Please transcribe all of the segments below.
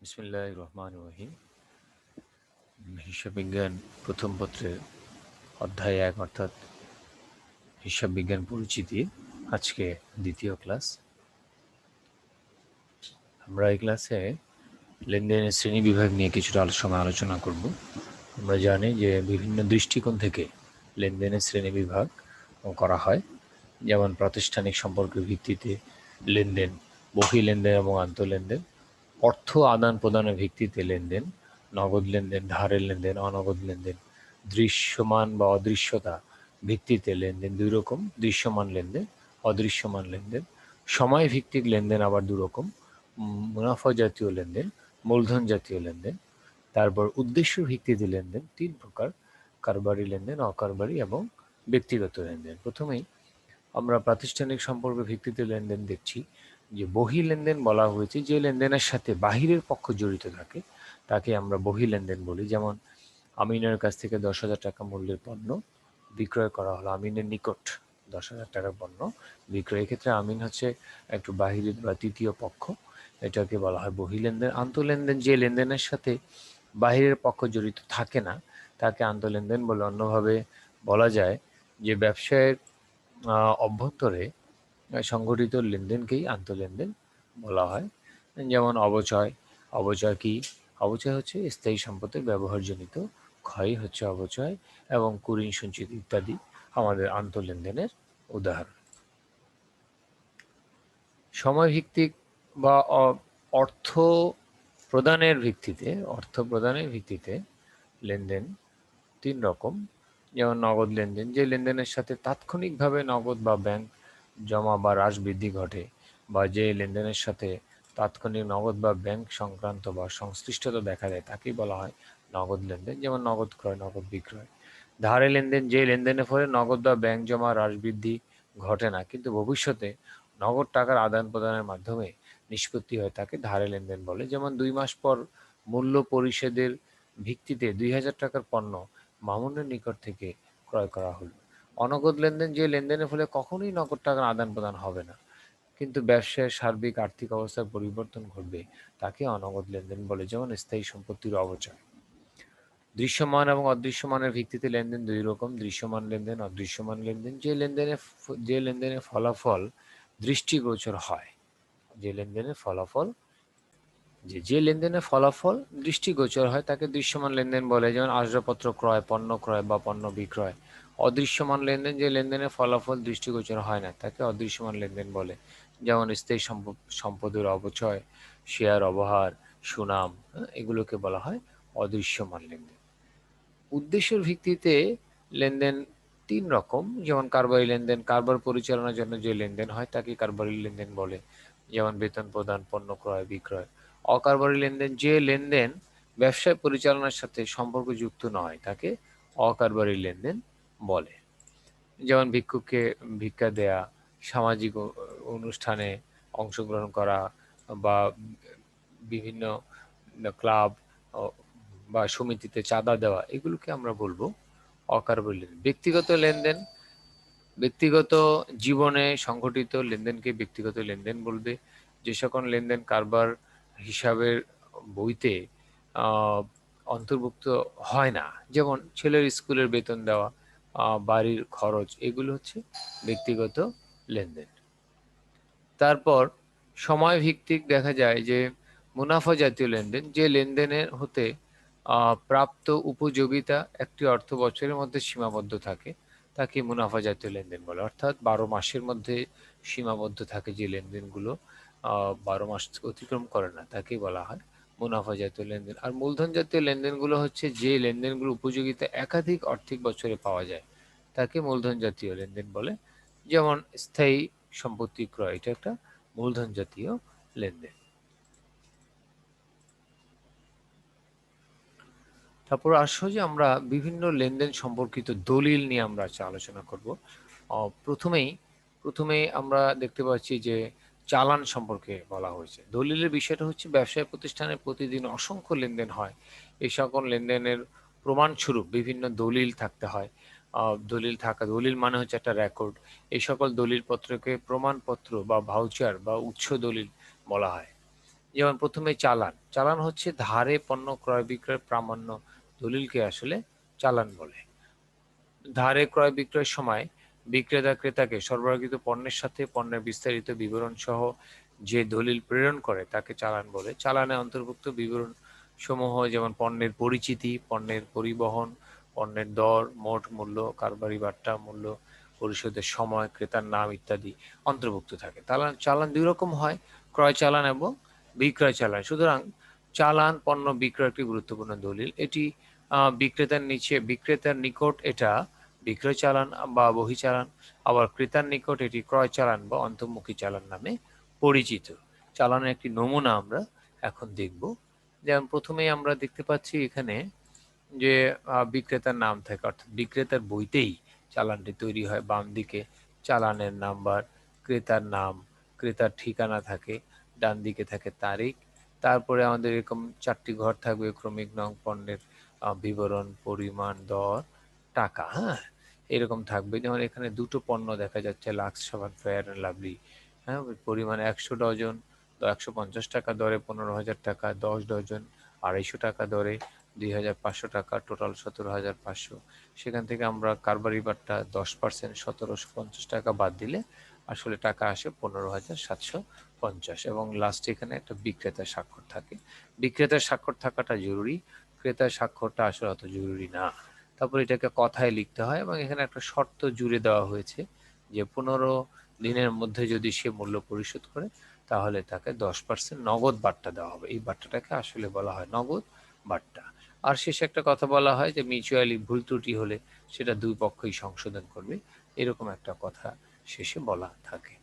বিসমিল্লাহির রহমানির রহিম। হিসাব বিজ্ঞান প্রথম পত্রের অধ্যায় ১ অর্থাৎ হিসাব বিজ্ঞান পরিচিতি আজকে দ্বিতীয় ক্লাস। আমরা এই ক্লাসে লেনদেনের শ্রেণী বিভাগ নিয়ে কিছুটা আলোচনা করব। আমরা জানি যে বিভিন্ন দৃষ্টিকোণ থেকে লেনদেনের শ্রেণী বিভাগ করা হয়, যেমন প্রাতিষ্ঠানিক সম্পর্কের ভিত্তিতে লেনদেন, বহি লেনদেন এবং আন্তঃলেনদেন, অর্থ আদান প্রদানের ভিত্তিতে লেনদেন, নগদ লেনদেন, ধারের লেনদেন, অনগদ লেনদেন, দৃশ্যমান বা অদৃশ্যতা ভিত্তিতে লেনদেন দুই রকম, দৃশ্যমান লেনদেন, অদৃশ্যমান লেনদেন, সময় ভিত্তিক লেনদেন আবার দু রকম, মুনাফা জাতীয় লেনদেন, মূলধন জাতীয় লেনদেন। তারপর উদ্দেশ্য ভিত্তিতে লেনদেন তিন প্রকার, কারবারি লেনদেন, অকারবারি এবং ব্যক্তিগত লেনদেন। প্রথমেই আমরা প্রাতিষ্ঠানিক সম্পর্কের ভিত্তিতে লেনদেন দেখছি যে বহি লেনদেন বলা হয়েছে যে লেনদেনের সাথে বাহিরের পক্ষ জড়িত থাকে তাকে আমরা বহি লেনদেন বলি। যেমন আমিনের কাছ থেকে ১০,০০০ টাকা মূল্যের পণ্য বিক্রয় করা হলো, আমিনের নিকট ১০,০০০ টাকার পণ্য বিক্রয়, এক্ষেত্রে আমিন হচ্ছে একটু বাহিরের বা তৃতীয় পক্ষ, এটাকে বলা হয় বহি লেনদেন। আন্তঃলেনদেন যে লেনদেনের সাথে বাহিরের পক্ষ জড়িত থাকে না তাকে আন্তঃলেনদেন বলে। অন্যভাবে বলা যায় যে ব্যবসায়ের অভ্যন্তরে সংগঠিত লেনদেনকেই আন্তঃলেনদেন বলা হয়। যেমন অবচয়। অবচয় কি? অবচয় হচ্ছে স্থায়ী সম্পদের ব্যবহারজনিত ক্ষয় হচ্ছে অবচয়, এবং কুঋণ সঞ্চিত ইত্যাদি আমাদের আন্তঃলেনদেনের উদাহরণ। সময়ভিত্তিক বা অর্থ প্রদানের ভিত্তিতে লেনদেন তিন রকম। যেমন নগদ লেনদেন, যে লেনদেনের সাথে তাৎক্ষণিকভাবে নগদ বা ব্যাংক জমা বা হ্রাস বৃদ্ধি ঘটে, বা যে লেনদেনের সাথে তাৎক্ষণিক নগদ বা ব্যাংক সংক্রান্ত বা সংশ্লিষ্টতা দেখা দেয় তাকেই বলা হয় নগদ লেনদেন। যেমন নগদ ক্রয়, নগদ বিক্রয়। ধারে লেনদেন, যে লেনদেনের ফলে নগদ বা ব্যাংক জমা হ্রাস বৃদ্ধি ঘটে না কিন্তু ভবিষ্যতে নগদ টাকার আদান প্রদানের মাধ্যমে নিষ্পত্তি হয় তাকে ধারে লেনদেন বলে। যেমন ২ মাস পর মূল্য পরিশোধের ভিত্তিতে ২,০০০ টাকার পণ্য মামুনের নিকট থেকে ক্রয় করা হলো। অনগদ লেনদেন, যে লেনদেনের ফলে কখনোই নগদ টাকার আদান প্রদান হবে না কিন্তু ব্যবসায়ের সার্বিক আর্থিক অবস্থার পরিবর্তন ঘটবে তাকে অনগদ লেনদেন বলে। যেমন স্থায়ী সম্পত্তির অবচয়। দৃশ্যমান এবং অদৃশ্যমানের ভিত্তিতে লেনদেন দুই রকম, দৃশ্যমান লেনদেন, অদৃশ্যমান লেনদেন। যে লেনদেনের ফলাফল দৃষ্টিগোচর হয়, যে লেনদেনের ফলাফল যে লেনদেনের ফলাফল দৃষ্টিগোচর হয় তাকে দৃশ্যমান লেনদেন বলে। যেমন আসবাবপত্র ক্রয়, পণ্য ক্রয় বা পণ্য বিক্রয়। অদৃশ্যমান লেনদেন, যে লেনদেনের ফলাফল দৃষ্টিগোচর হয় না তাকে অদৃশ্যমান লেনদেন বলে। যেমন স্থায়ী সম্পদের অবচয়, শেয়ার অবহার, সুনাম, এগুলোকে বলা হয় অদৃশ্যমান লেনদেন। উদ্দেশ্যের ভিত্তিতে লেনদেন তিন রকম। যেমন কারবারি লেনদেন, কারবার পরিচালনার জন্য যে লেনদেন হয় তাকে কারবারি লেনদেন বলে। যেমন বেতন প্রদান, পণ্য ক্রয় বিক্রয়। অকারবারি লেনদেন, যে লেনদেন ব্যবসায় পরিচালনার সাথে সম্পর্কযুক্ত নয় তাকে অকারবারি লেনদেন বলে। যেমন ভিক্ষুককে ভিক্ষা দেয়া, সামাজিক অনুষ্ঠানে অংশগ্রহণ করা, বা বিভিন্ন ক্লাব বা সমিতিতে চাঁদা দেওয়া, এগুলোকে আমরা বলবো অকারবারি লেনদেন। ব্যক্তিগত লেনদেন, ব্যক্তিগত জীবনে সংঘটিত লেনদেনকে ব্যক্তিগত লেনদেন বলবে। যে সকল লেনদেন কারবার হিসাবের বইতে আহ, অন্তর্ভুক্ত হয় না, যেমন ছেলের স্কুলের বেতন দেওয়া, বাড়ির খরচ, এগুলো হচ্ছে ব্যক্তিগত লেনদেন। তারপর সময় ভিত্তিক দেখা যায় যে মুনাফা জাতীয় লেনদেন, যে লেনদেনের হতে প্রাপ্ত উপযোগিতা একটি অর্থ বছরের মধ্যে সীমাবদ্ধ থাকে তাকে মুনাফা জাতীয় লেনদেন বলে। অর্থাৎ ১২ মাসের মধ্যে সীমাবদ্ধ থাকে যে লেনদেনগুলো, ১২ মাস অতিক্রম করে না তাকেই বলা হয় মুনাফা জাতীয় লেনদেন। আর মূলধন জাতীয় লেনদেনগুলো হচ্ছে যে লেনদেনগুলো উপযোগিতা একাধিক আর্থিক বছরে পাওয়া যায় তাকে মূলধন জাতীয় লেনদেন বলে। যেমন স্থায়ী সম্পত্তি ক্রয়, এটা একটা মূলধন জাতীয় লেনদেন। তারপর আসো যে আমরা বিভিন্ন লেনদেন সম্পর্কিত দলিল নিয়ে আমরা আলোচনা করব। প্রথমেই প্রথমেই আমরা দেখতে পাচ্ছি যে চালান সম্পর্কে বলা হয়েছে। দলিলের বিষয়টা হচ্ছে ব্যবসায় প্রতিষ্ঠানে প্রতিদিন অসংখ্য লেনদেন হয়, এই সকল লেনদেনের প্রমাণস্বরূপ বিভিন্ন দলিল থাকতে হয়। দলিল মানে হচ্ছে একটা রেকর্ড। এই সকল দলিল পত্রকে প্রমাণপত্র বা ভাউচার বা উৎস দলিল বলা হয়। যেমন প্রথমে চালান। চালান হচ্ছে ধারে পণ্য ক্রয় বিক্রয়ের প্রামাণ্য দলিলকে আসলে চালান বলে। ধারে ক্রয় বিক্রয়ের সময় বিক্রেতা ক্রেতাকে সরবরাহকৃত পণ্যের সাথে পণ্যের বিস্তারিত বিবরণ সহ যে দলিল প্রেরণ করে তাকে চালান বলে। চালানে অন্তর্ভুক্ত বিবরণ সমূহ যেমন পণ্যের পরিচিতি, পণ্যের পরিবহন, পণ্যের দর, মোট মূল্য, কারবারি বার্তা, মূল্য পরিশোধের সময়, ক্রেতার নাম ইত্যাদি অন্তর্ভুক্ত থাকে। চালান দুই রকম হয়, ক্রয় চালান এবং বিক্রয় চালান। সুতরাং চালান পণ্য বিক্রয় একটি গুরুত্বপূর্ণ দলিল। এটি বিক্রেতার নিকট এটা বিক্রয় চালান বা বহি চালান, আবার ক্রেতার নিকট এটি ক্রয় চালান বা অন্তর্মুখী চালান নামে পরিচিত। চালানের একটি নমুনা আমরা এখন দেখব। যেমন প্রথমেই আমরা দেখতে পাচ্ছি এখানে যে বিক্রেতার নাম থাকে, অর্থাৎ বিক্রেতার বইতেই চালানটি তৈরি হয়। বাম দিকে চালানের নাম্বার, ক্রেতার নাম, ক্রেতার ঠিকানা থাকে, ডান দিকে থাকে তারিখ। তারপরে আমাদের এরকম 4টি ঘর থাকবে, ক্রমিক নং, পণ্যের বিবরণ, পরিমাণ, দর, টাকা। হ্যাঁ, এরকম থাকবে। যেমন এখানে দুটো পণ্য দেখা যাচ্ছে, লাক্স সাবান ফেয়ার অ্যান্ড লাভলি। হ্যাঁ, পরিমাণ 100 ডজন, 150 টাকা দরে 15,000 টাকা, 10 ডজন 250 টাকা দরে 2,500 টাকা, টোটাল 17,500। সেখান থেকে আমরা কারবারি বার্তা 10% 1,750 টাকা বাদ দিলে আসলে টাকা আসে 15,750। এবং লাস্টে এখানে একটা বিক্রেতার স্বাক্ষর থাকে। বিক্রেতার স্বাক্ষর থাকাটা জরুরি, ক্রেতার স্বাক্ষরটা আসলে অত জরুরি না। তারপর এটাকে কথায় লিখতে হয় এবং এখানে একটা শর্ত জুড়ে দেওয়া হয়েছে যে 15 দিনের মধ্যে যদি সে মূল্য পরিশোধ করে তাহলে তাকে 10% নগদ বার্তা দেওয়া হবে। এই বার্তাটাকে আসলে বলা হয় নগদ বার্তা। আর শেষে একটা কথা বলা হয় যে মিউচুয়ালি ভুল ত্রুটি হলে সেটা দুই পক্ষই সংশোধন করবে, এরকম একটা কথা শেষে বলা থাকে।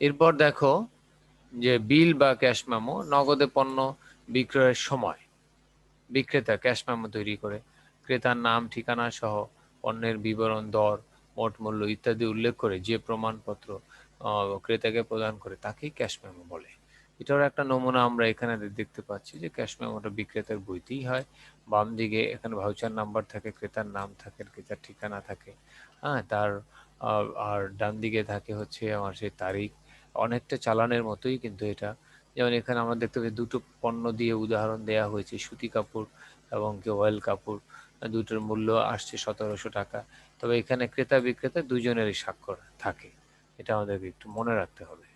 এরপর দেখো যে বিল বা ক্যাশ মেমো। নগদে পণ্য বিক্রয়ের সময় বিক্রেতা ক্যাশ মেমো তৈরি করে ক্রেতার নাম, ঠিকানা সহ পণ্যের বিবরণ, দর, মোট মূল্য ইত্যাদি উল্লেখ করে যে প্রমাণপত্র ক্রেতাকে প্রদান করে তাকেই ক্যাশ মেমো বলে। এটার একটা নমুনা আমরা এখানে দেখতে পাচ্ছি যে ক্যাশ মেমোটা বিক্রেতার বইতেই হয়। বাম দিকে এখানে ভাউচার নাম্বার থাকে, ক্রেতার নাম থাকে, ক্রেতার ঠিকানা থাকে। হ্যাঁ, তার আর ডান দিকে থাকে হচ্ছে আমার সেই তারিখ। অনেকটা চালানের মতোই কিন্তু এটা। যেমন এখানে আমরা দেখতে পাচ্ছি দুটো পণ্য দিয়ে উদাহরণ দেয়া হয়েছে, সুতি কাপড় এবং ওয়েল কাপড়। দুটোর মূল্য আসছে 1700 টাকা। তবে এখানে ক্রেতা বিক্রেতা দুজনেরই স্বাক্ষর থাকে, এটা আমাদেরকে একটু মনে রাখতে হবে।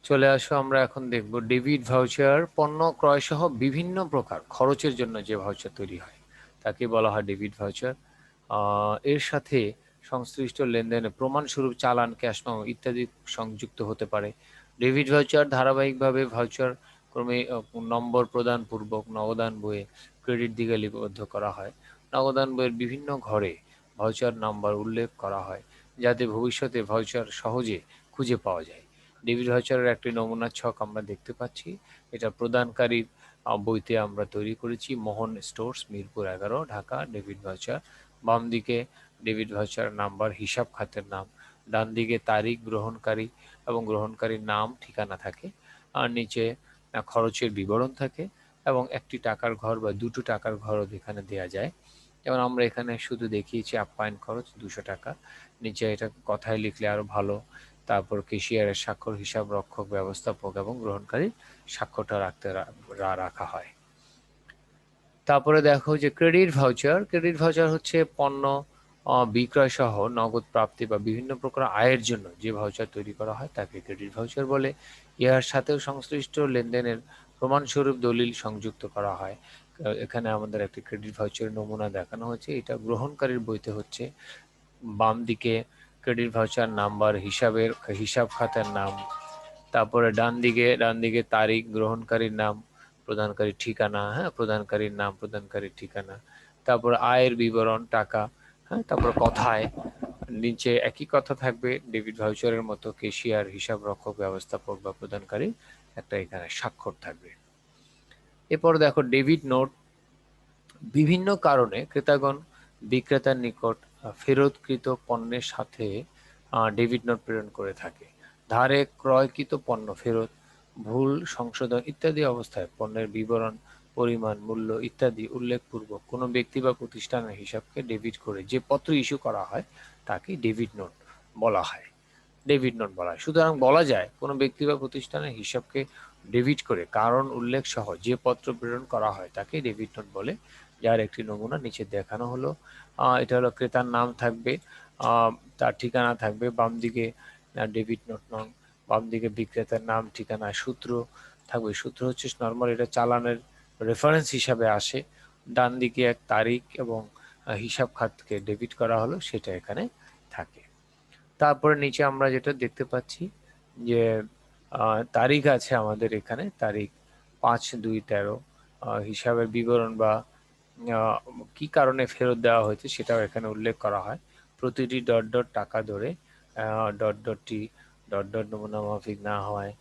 চলে আসো, আমরা এখন দেখব ডেবিট ভাউচার। পণ্য ক্রয় সহ বিভিন্ন প্রকার খরচের জন্য যে ভাউচার তৈরি হয় তাকে বলা হয় ডেবিট ভাউচার। এর সাথে সংশ্লিষ্ট লেনদেনের প্রমাণস্বরূপ চালান, ক্যাশ মেমো ইত্যাদি সংযুক্ত হতে পারে। ডেবিট ভাউচার ধারাবাহিকভাবে ভাউচার ক্রমে নম্বর প্রদান পূর্বক নগদান বইয়ে ক্রেডিট দিকে লিপিবদ্ধ করা হয়। নগদান বইয়ের বিভিন্ন ঘরে ভাউচার নাম্বার উল্লেখ করা হয় যাতে ভবিষ্যতে ভাউচার সহজে খুঁজে পাওয়া যায়। ডেবিট ভাউচারের একটি নমুনা ছক আমরা দেখতে পাচ্ছি। এটা প্রদানকারীর বইতে আমরা তৈরি করেছি। Mohan stores, Mirpur 11, Dhaka. Debit voucher. বাম দিকে ডেবিট ভাউচার নাম্বার, হিসাব খাতের নাম। ডান দিকে তারিখ, গ্রহণকারী এবং গ্রহণকারীর নাম, ঠিকানা থাকে। আর নিচে খরচের বিবরণ থাকে এবং একটি টাকার ঘর বা দুটো টাকার ঘরও এখানে দেয়া যায়। যেমন আমরা এখানে শুধু দেখিয়েছি আপ্যায়ন খরচ 200 টাকা। নিচে এটা কথায় লিখলে আরো ভালো। তারপর ক্যাশিয়ারের স্বাক্ষর, হিসাব রক্ষক, ব্যবস্থাপক এবং গ্রহণকারীর স্বাক্ষরটা রাখা হয়। তারপরে দেখো যে ক্রেডিট ভাউচার। ক্রেডিট ভাউচার হচ্ছে পণ্য বিক্রয় সহ নগদ প্রাপ্তি বা বিভিন্ন প্রকার আয়ের জন্য যে ভাউচার তৈরি করা হয় তাকে ক্রেডিট ভাউচার বলে। ইহার সাথেও সংশ্লিষ্ট লেনদেনের প্রমাণস্বরূপ দলিল সংযুক্ত করা হয়। এখানে আমাদের একটি ক্রেডিট ভাউচারের নমুনা দেখানো হয়েছে। এটা গ্রহণকারীর বইতে হচ্ছে। বাম দিকে ক্রেডিট ভাউচার নাম্বার, হিসাব খাতের নাম। তারপরে ডান দিকে তারিখ, গ্রহণকারীর নাম, প্রদানকারীর ঠিকানা। হ্যাঁ, প্রদানকারীর নাম, প্রদানকারীর ঠিকানা। তারপর আয়ের বিবরণ, টাকা। হ্যাঁ, তারপর কথায় নিচে একই কথা থাকবে ডেবিট ভাউচারের মতো, ক্যাশিয়ার, হিসাব রক্ষক, ব্যবস্থাপক বা প্রদানকারী একটা এখানে স্বাক্ষর থাকবে। এরপর দেখো ডেবিট নোট। বিভিন্ন কারণে ক্রেতাগণ বিক্রেতার নিকট ফেরতকৃত পণ্যের সাথে ডেবিট নোট প্রেরণ করে থাকে। ধারে ক্রয়কৃত পণ্য ফেরত, ভুল সংশোধন ইত্যাদি অবস্থায় পণ্যের বিবরণ পরিমাণ, মূল্য ইত্যাদি উল্লেখপূর্বক কোনো ব্যক্তি বা প্রতিষ্ঠানের হিসাবকে ডেবিট করে যে পত্র ইস্যু করা হয় তাকে ডেবিট নোট বলা হয়। ডেবিট নোট বলা হয়। সুতরাং বলা যায় কোনো ব্যক্তি বা প্রতিষ্ঠানের হিসাবকে ডেবিট করে কারণ উল্লেখ সহ যে পত্র প্রেরণ করা হয় তাকে ডেবিট নোট বলে, যার একটি নমুনা নিচে দেখানো হলো। এটা হলো ক্রেতার নাম থাকবে, তার ঠিকানা থাকবে বাম দিকে ডেবিট নোট নং, বাম দিকে বিক্রেতার নাম, ঠিকানা, সূত্র থাকবে। সূত্র হচ্ছে নর্মাল, এটা চালানের রেফারেন্স হিসাবে আসে। ডান দিকে এক তারিখ এবং হিসাব খাতকে ডেবিট করা হলো সেটা এখানে থাকে। তারপরে নিচে আমরা যেটা দেখতে পাচ্ছি যে তারিখ আছে আমাদের এখানে, তারিখ 5/2/13, হিসাবের বিবরণ বা কি কারণে ফেরত দেওয়া হয়েছে সেটাও এখানে উল্লেখ করা হয়। প্রতিটি ডট ডট টাকা ধরে ডট ডটটি ডট ডট নমুনা মাফিক না হওয়ায়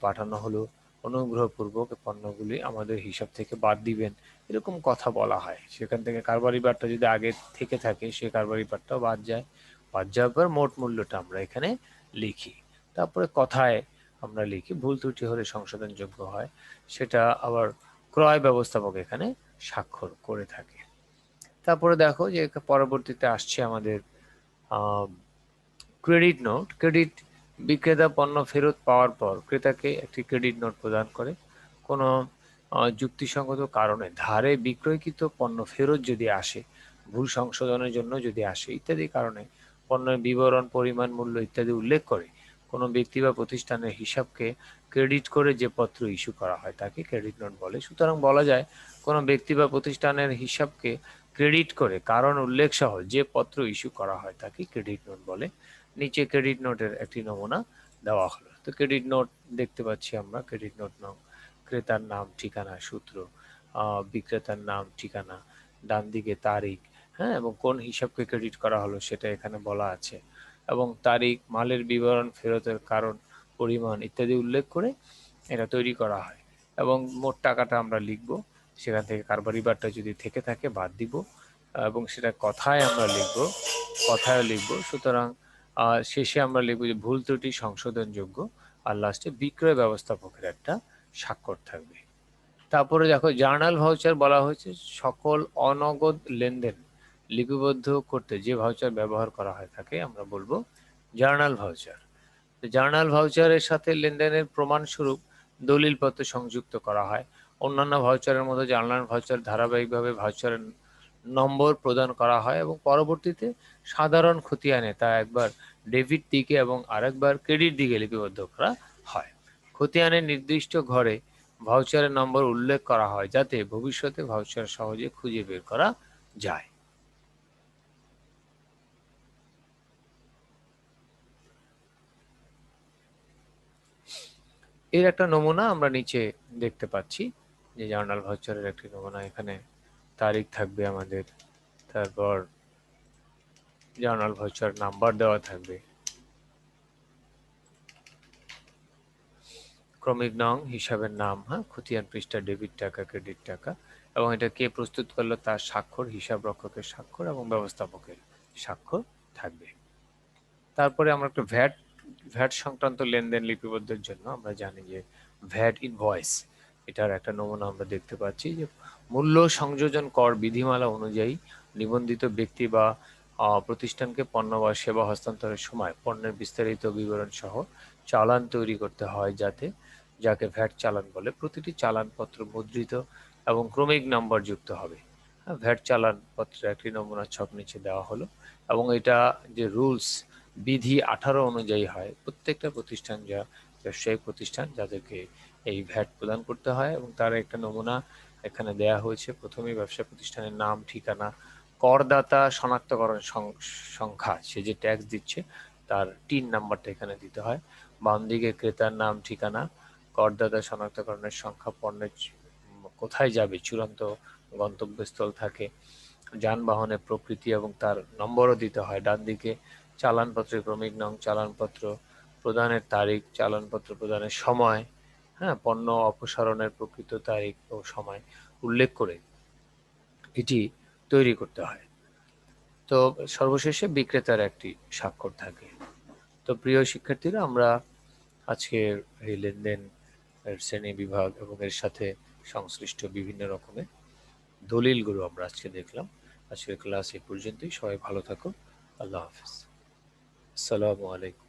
পাঠানো হলো, অনুগ্রহপূর্বক পণ্যগুলি আমাদের হিসাব থেকে বাদ দিবেন, এরকম কথা বলা হয়। সেখান থেকে কারবারি বারটা যদি আগে থেকে থাকে সে কারবারি বারটাও বাদ যায়। বাদ যাওয়ার পর মোট মূল্যটা আমরা এখানে লিখি। তারপরে কথায় আমরা লিখি, ভুল ত্রুটি হলে সংশোধনযোগ্য হয়, সেটা আবার ক্রয় ব্যবস্থাপক এখানে স্বাক্ষর করে থাকে। তারপরে দেখো যে পরবর্তীতে আসছে আমাদের ক্রেডিট নোট। ক্রেডিট, বিক্রেতা পণ্য ফেরত পাওয়ার পর ক্রেতাকে একটি ক্রেডিট নোট প্রদান করে। কোনো যুক্তিসঙ্গত কারণে ধারে বিক্রয়কৃত পণ্য ফেরত যদি আসে, ভুল সংশোধনের জন্য যদি আসে ইত্যাদি কারণে পণ্যের বিবরণ, পরিমাণ, মূল্য ইত্যাদি উল্লেখ করে কোনো ব্যক্তি বা প্রতিষ্ঠানের হিসাবকে ক্রেডিট করে যে পত্র ইস্যু করা হয় তাকে ক্রেডিট নোট বলে। সুতরাং বলা যায় কোনো ব্যক্তি বা প্রতিষ্ঠানের হিসাবকে ক্রেডিট করে কারণ উল্লেখ সহ যে পত্র ইস্যু করা হয় তাকে ক্রেডিট নোট বলে। নিচে ক্রেডিট নোটের একটি নমুনা দেওয়া হলো। তো ক্রেডিট নোট দেখতে পাচ্ছি আমরা, ক্রেডিট নোট নং, ক্রেতার নাম, ঠিকানা, সূত্র, বিক্রেতার নাম, ঠিকানা, ডান দিকে তারিখ, হ্যাঁ, এবং কোন হিসাবকে ক্রেডিট করা হলো সেটা এখানে বলা আছে, এবং তারিখ, মালের বিবরণ, ফেরতের কারণ, পরিমাণ ইত্যাদি উল্লেখ করে এটা তৈরি করা হয়। এবং মোট টাকাটা আমরা লিখব, সেখান থেকে কারবারি বারটা যদি থেকে থাকে বাদ দিব, এবং সেটা কথায় আমরা লিখব, কথায় লিখব। সুতরাং শেষে আমরা লিখব যে ভুল ত্রুটি সংশোধনযোগ্য, আর লাস্টে বিক্রয় ব্যবস্থাপকের একটা স্বাক্ষর থাকবে। তারপরে দেখো জার্নাল ভাউচার বলা হয়েছে সকল অনগদ লেনদেন লিপিবদ্ধ করতে যে ভাউচার ব্যবহার করা হয় তাকে আমরা বলবো জার্নাল ভাউচার। জার্নাল ভাউচারের সাথে লেনদেনের প্রমাণস্বরূপ দলিলপত্র সংযুক্ত করা হয়। অন্যান্য ভাউচারের মতো জার্নাল ভাউচার ধারাবাহিকভাবে ভাউচারের নম্বর প্রদান করা হয় এবং পরবর্তীতে সাধারণ খতিয়ানে তা একবার ডেবিট দিকে এবং আরেকবার ক্রেডিট দিকে লিপিবদ্ধ করা হয়। খতিয়ানের নির্দিষ্ট ঘরে ভাউচারের নম্বর উল্লেখ করা হয় যাতে ভবিষ্যতে ভাউচার সহজে খুঁজে বের করা যায়। এর একটা নমুনা আমরা নিচে দেখতে পাচ্ছি, যে জার্নাল ভাউচারের একটি নমুনা। এখানে তারিখ থাকবে আমাদের, তারপর জার্নাল ভাউচার নাম্বার দেওয়া থাকবে, ক্রমিক নং, হিসাবের নাম, হ্যাঁ, খতিয়ান পৃষ্ঠা, ডেবিট টাকা, ক্রেডিট টাকা, এবং এটা কে প্রস্তুত করলো তার স্বাক্ষর, হিসাব রক্ষকের স্বাক্ষর এবং ব্যবস্থাপকের স্বাক্ষর থাকবে। তারপরে আমরা একটা ভ্যাট, ভ্যাট সংক্রান্ত লেনদেন লিপিবদ্ধের জন্য আমরা জানি যে ভ্যাট ইনভয়েস, এটার একটা নমুনা আমরা দেখতে পাচ্ছি যে মূল্য সংযোজন কর বিধিমালা অনুযায়ী নিবন্ধিত ব্যক্তি বা প্রতিষ্ঠানকে পণ্য বা সেবা হস্তান্তরের সময় পণ্যের বিস্তারিত বিবরণ সহ চালান তৈরি করতে হয়, যাকে ভ্যাট চালান বলে। প্রতিটি চালানপত্র মুদ্রিত এবং ক্রমিক নাম্বার যুক্ত হবে। ভ্যাট চালানপত্রের একটি নমুনা ছক নিচে দেওয়া হলো, এবং এটা যে রুলস, বিধি 18 অনুযায়ী হয়। প্রত্যেকটা প্রতিষ্ঠান, যা ব্যবসায়িক প্রতিষ্ঠান যাদেরকে এই ভ্যাট প্রদান করতে হয়, এবং তার একটা নমুনা এখানে দেয়া হয়েছে। প্রথমেই ব্যবসা প্রতিষ্ঠানের নাম, ঠিকানা, করদাতা শনাক্তকরণ সংখ্যা, সে যে ট্যাক্স দিচ্ছে তার টিন নাম্বারটা এখানে দিতে হয়। বাম দিকে ক্রেতার নাম, ঠিকানা, করদাতা শনাক্তকরণের সংখ্যা, পণ্যের কোথায় যাবে, চূড়ান্ত গন্তব্যস্থল থাকে, যানবাহনের প্রকৃতি এবং তার নম্বরও দিতে হয়। ডান দিকে চালানপত্রের ক্রমিক নং, চালানপত্র প্রদানের তারিখ, চালানপত্র প্রদানের সময়, হ্যাঁ, পণ্য অপসারণের প্রকৃত তারিখ ও সময় উল্লেখ করে এটি তৈরি করতে হয়। তো সর্বশেষে বিক্রেতার একটি স্বাক্ষর থাকে। তো প্রিয় শিক্ষার্থীরা, আমরা আজকের এই লেনদেন এর শ্রেণী বিভাগ এবং এর সাথে সংশ্লিষ্ট বিভিন্ন রকমের দলিলগুলো আমরা আজকে দেখলাম। আজকের ক্লাস এই পর্যন্তই। সবাই ভালো থাকো। আল্লাহ হাফেজ। আসসালামু আলাইকুম।